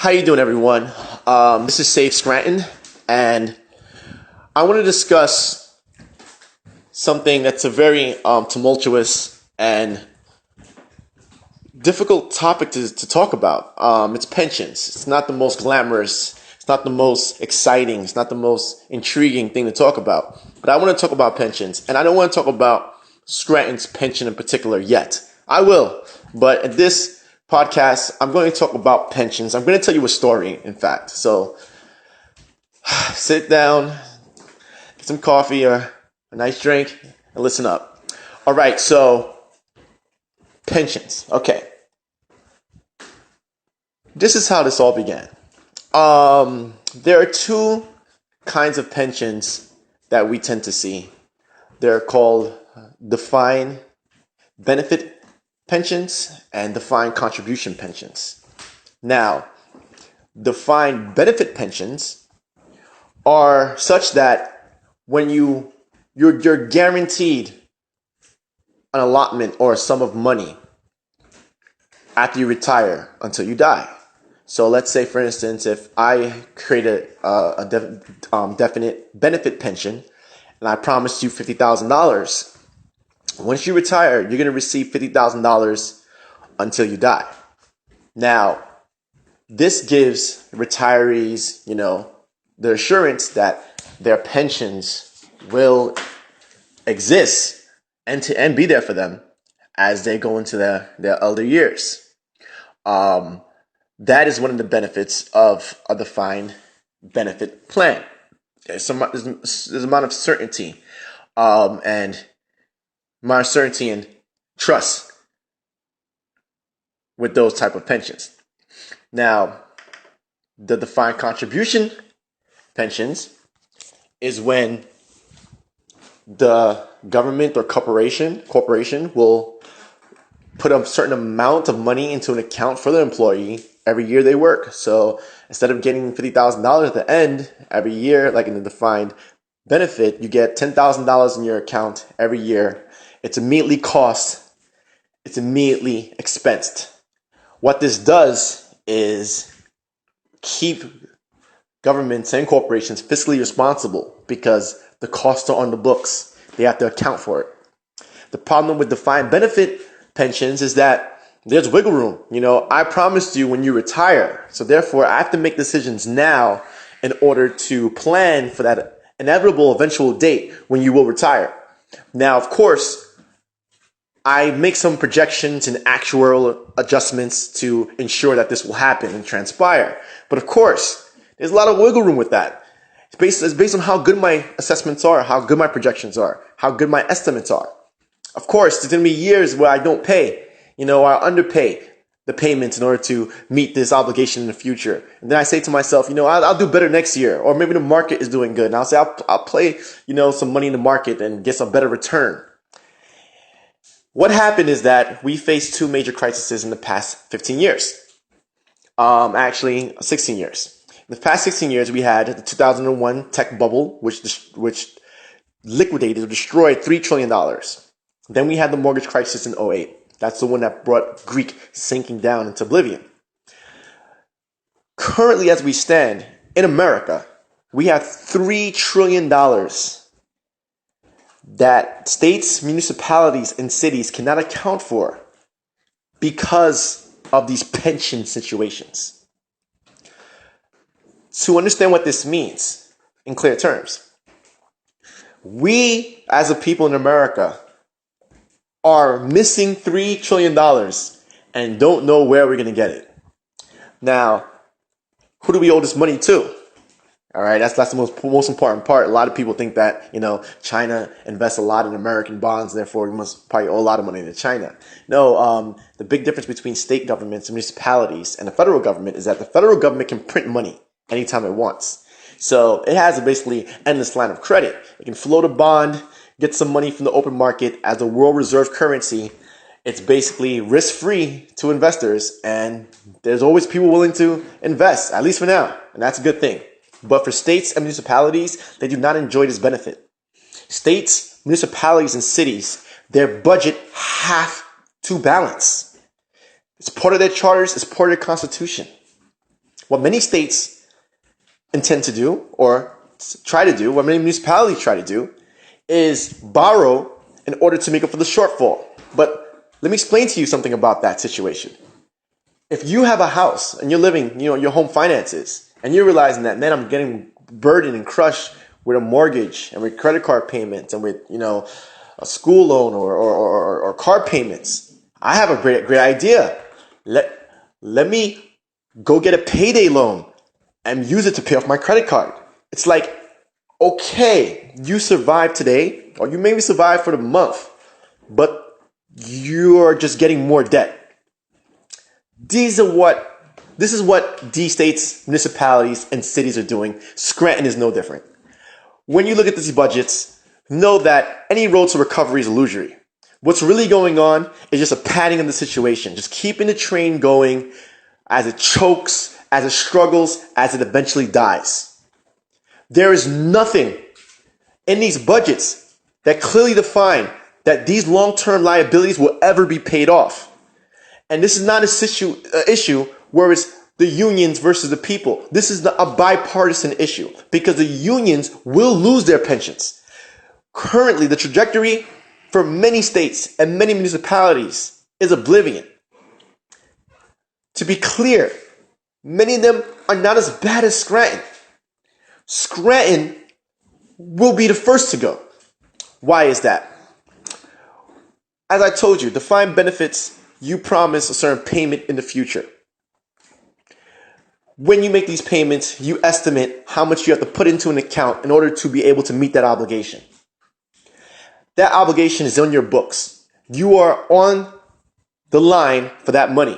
How you doing, everyone? This is Scranton, and I want to discuss something that's a very tumultuous and difficult topic to talk about. It's pensions. It's not the most glamorous. It's not the most exciting. It's not the most intriguing thing to talk about. But I want to talk about pensions, and I don't want to talk about Scranton's pension in particular yet. I will, but at this podcast, I'm going to talk about pensions. I'm going to tell you a story, in fact. So sit down, get some coffee or a nice drink, and listen up. All right, so pensions. Okay. This is how this all began. There are two kinds of pensions that we tend to see. They're called defined benefit pensions and defined contribution pensions. Now, defined benefit pensions are such that when you're guaranteed an allotment or a sum of money after you retire until you die. So let's say, for instance, if I created a definite benefit pension and I promised you $50,000, once you retire, you're going to receive $50,000 until you die. Now, this gives retirees, the assurance that their pensions will exist and be there for them as they go into their elder years. That is one of the benefits of a defined benefit plan. There's an amount of certainty and trust with those type of pensions. Now, the defined contribution pensions is when the government or corporation will put a certain amount of money into an account for the employee every year they work. So instead of getting $50,000 at the end every year, like in the defined benefit, you get $10,000 in your account every year. It's immediately expensed. What this does is keep governments and corporations fiscally responsible because the costs are on the books. They have to account for it. The problem with defined benefit pensions is that there's wiggle room. I promised you when you retire. So therefore, I have to make decisions now in order to plan for that inevitable eventual date when you will retire. Now, of course, I make some projections and actuarial adjustments to ensure that this will happen and transpire. But of course, there's a lot of wiggle room with that. It's based on how good my assessments are, how good my projections are, how good my estimates are. Of course, there's going to be years where I don't pay, or I underpay the payments in order to meet this obligation in the future. And then I say to myself, I'll do better next year. Or maybe the market is doing good. And I'll say, I'll play, some money in the market and get some better return. What happened is that we faced two major crises in the past 15 years. Actually, 16 years. In the past 16 years, we had the 2001 tech bubble, which liquidated or destroyed $3 trillion. Then we had the mortgage crisis in 2008. That's the one that brought Greek sinking down into oblivion. Currently, as we stand in America, we have $3 trillion that states, municipalities, and cities cannot account for because of these pension situations. To understand what this means in clear terms, we as a people in America are missing $3 trillion and don't know where we're going to get it. Now, who do we owe this money to? All right, that's the most important part. A lot of people think that, China invests a lot in American bonds, therefore we must probably owe a lot of money to China. No, the big difference between state governments and municipalities and the federal government is that the federal government can print money anytime it wants. So it has a basically endless line of credit. It can float a bond, get some money from the open market as a world reserve currency. It's basically risk-free to investors, and there's always people willing to invest, at least for now, and that's a good thing. But for states and municipalities, they do not enjoy this benefit. States, municipalities, and cities, their budget have to balance. It's part of their charters, it's part of their constitution. What many states intend to do or try to do, what many municipalities try to do, is borrow in order to make up for the shortfall. But let me explain to you something about that situation. If you have a house and you're living, your home finances, and you're realizing that, man, I'm getting burdened and crushed with a mortgage and with credit card payments and with, a school loan or car payments, I have a great idea. Let me go get a payday loan and use it to pay off my credit card. It's like, okay, you survived today, or you maybe survived for the month, but you're just getting more debt. This is what these states, municipalities, and cities are doing. Scranton is no different. When you look at these budgets, know that any road to recovery is illusory. What's really going on is just a padding of the situation, just keeping the train going as it chokes, as it struggles, as it eventually dies. There is nothing in these budgets that clearly define that these long-term liabilities will ever be paid off. And this is not an issue where it's the unions versus the people. This is a bipartisan issue because the unions will lose their pensions. Currently, the trajectory for many states and many municipalities is oblivion. To be clear, many of them are not as bad as Scranton. Scranton will be the first to go. Why is that? As I told you, defined benefits, you promise a certain payment in the future. When you make these payments, you estimate how much you have to put into an account in order to be able to meet that obligation. That obligation is on your books. You are on the line for that money.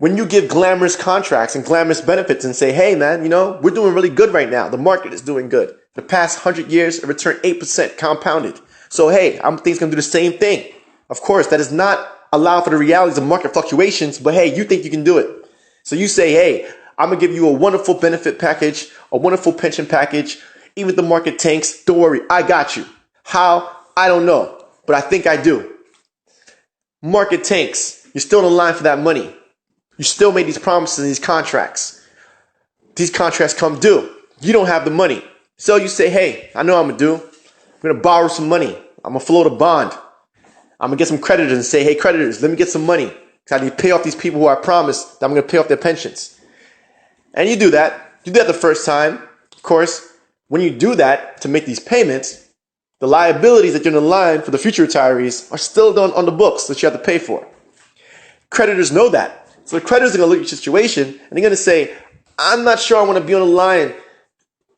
When you give glamorous contracts and glamorous benefits and say, hey man, we're doing really good right now. The market is doing good. The past 100 years, it returned 8% compounded. So hey, I think it's going to do the same thing. Of course, that does not allow for the realities of market fluctuations, but hey, you think you can do it. So you say, hey, I'm going to give you a wonderful benefit package, a wonderful pension package. Even if the market tanks, don't worry, I got you. How? I don't know, but I think I do. Market tanks. You're still in line for that money. You still made these promises and these contracts. These contracts come due. You don't have the money. So you say, hey, I know what I'm going to do. I'm going to borrow some money. I'm going to float a bond. I'm going to get some creditors and say, hey, creditors, let me get some money. Because I need to pay off these people who I promised that I'm going to pay off their pensions. And you do that. You do that the first time. Of course, when you do that to make these payments, the liabilities that you're in the line for the future retirees are still done on the books that you have to pay for. Creditors know that. So the creditors are going to look at your situation and they're going to say, I'm not sure I want to be on the line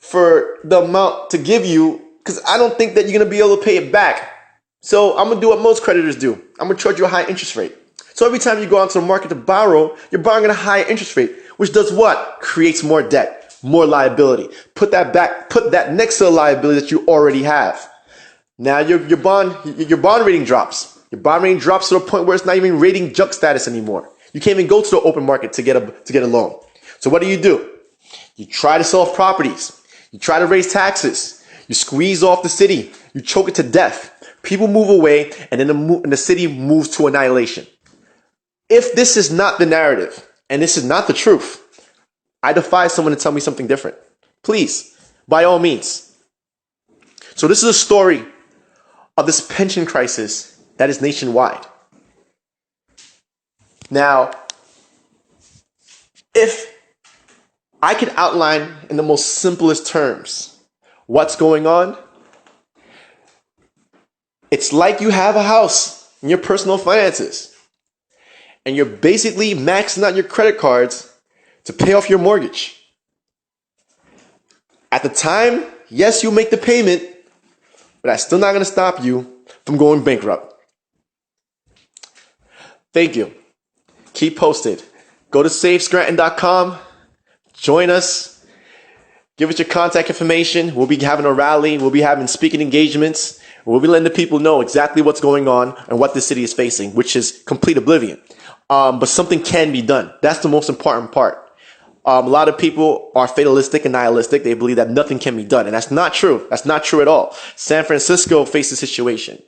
for the amount to give you because I don't think that you're going to be able to pay it back. So I'm going to do what most creditors do. I'm going to charge you a high interest rate. So every time you go out to the market to borrow, you're borrowing at a high interest rate, which does what? Creates more debt, more liability. Put that next to the liability that you already have. Now your bond rating drops. Your bond rating drops to the point where it's not even rating junk status anymore. You can't even go to the open market to get a loan. So what do? You try to sell off properties. You try to raise taxes. You squeeze off the city. You choke it to death. People move away, and then the city moves to annihilation. If this is not the narrative, and this is not the truth, I defy someone to tell me something different. Please, by all means. So this is a story of this pension crisis that is nationwide. Now, if I could outline in the most simplest terms what's going on, it's like you have a house in your personal finances and you're basically maxing out your credit cards to pay off your mortgage. At the time, yes, you make the payment, but that's still not going to stop you from going bankrupt. Thank you. Keep posted. Go to SaveScranton.com. Join us. Give us your contact information. We'll be having a rally. We'll be having speaking engagements. We'll be letting the people know exactly what's going on and what the city is facing, which is complete oblivion. But something can be done. That's the most important part. A lot of people are fatalistic and nihilistic. They believe that nothing can be done. And that's not true. That's not true at all. San Francisco faced a situation.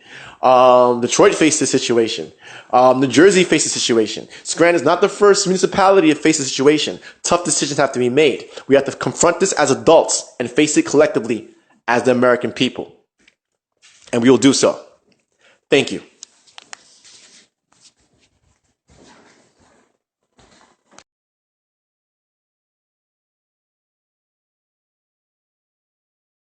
Detroit faced a situation. New Jersey faced a situation. Scranton is not the first municipality to face a situation. Tough decisions have to be made. We have to confront this as adults and face it collectively as the American people. And we will do so. Thank you.